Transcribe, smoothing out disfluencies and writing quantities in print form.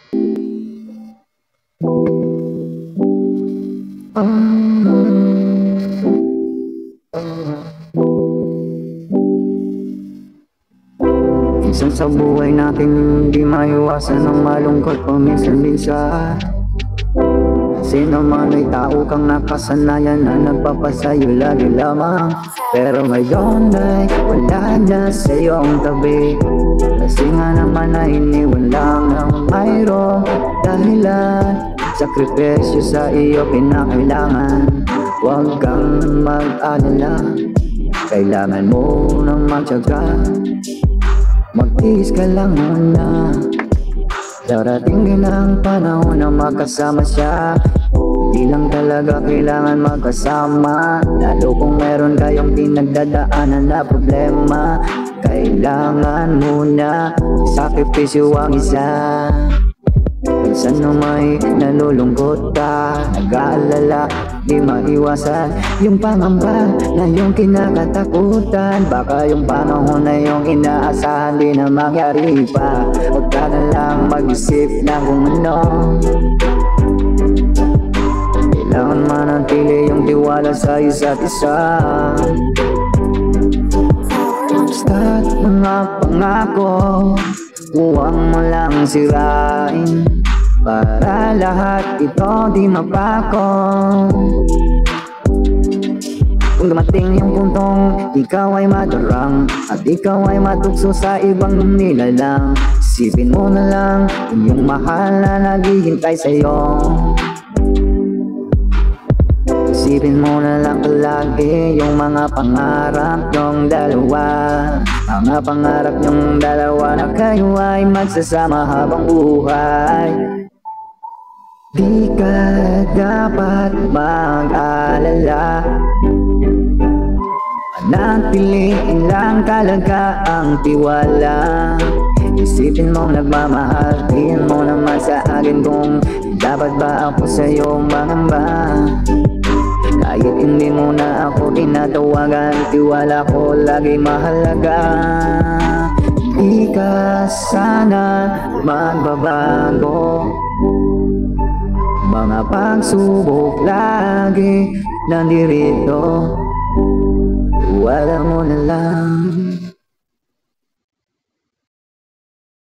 Minsan sa buhay natin hindi maiwasan ang malungkot paminsan-minsan. Sino man ay tao kang nakasanayan na nagpapasayo lagi lamang. Pero ngayon ay wala na sa iyong tabi, kasi nga naman ay iniwan lang ng mayroong dahilan. Sakripisyo sa iyo kinakailangan, huwag kang mag-alala. Kailangan mo nang magtiyaga, magtiis ka lang muna. Darating din ang panahon na magkasama siya. Di lang talaga kailangan magkasama, lalo kung meron kayong pinagdadaanan na problema. Kailangan muna sakripisyo ang isa. Minsan nung may nalulungkot ka, nag-aalala, di maiwasan yung pangamba na yung kinakatakutan. Baka yung panahon na yung inaasahan di na mangyari pa. Huwag ka na lang mag-isip na kung ano. Kailangan manatili yung tiwala sa isa't isa. Basta't mga pangako, huwag mo lang sirain, para lahat ito di mapako. Kung dumating yung puntong ikaw ay madarang at ikaw ay matukso sa ibang nilalang, isipin mo na lang yung mahal na naghihintay sa'yo. Isipin mo na lang palagi yung mga pangarap nyong dalawa, mga pangarap nyong dalawa na kayo ay magsasama habang buhay. Di ka dapat mag-alala, manatiliin lang talaga ang tiwala. Isipin mo nagmamahal, tingin mo naman sa akin kung dapat ba ako sa'yo mangamba. Kahit hindi mo na ako tinatawagan, tiwala ko lagi mahalaga. Di ka sana magbabago, mga pagsubok lagi nandirito, wala mo na lang.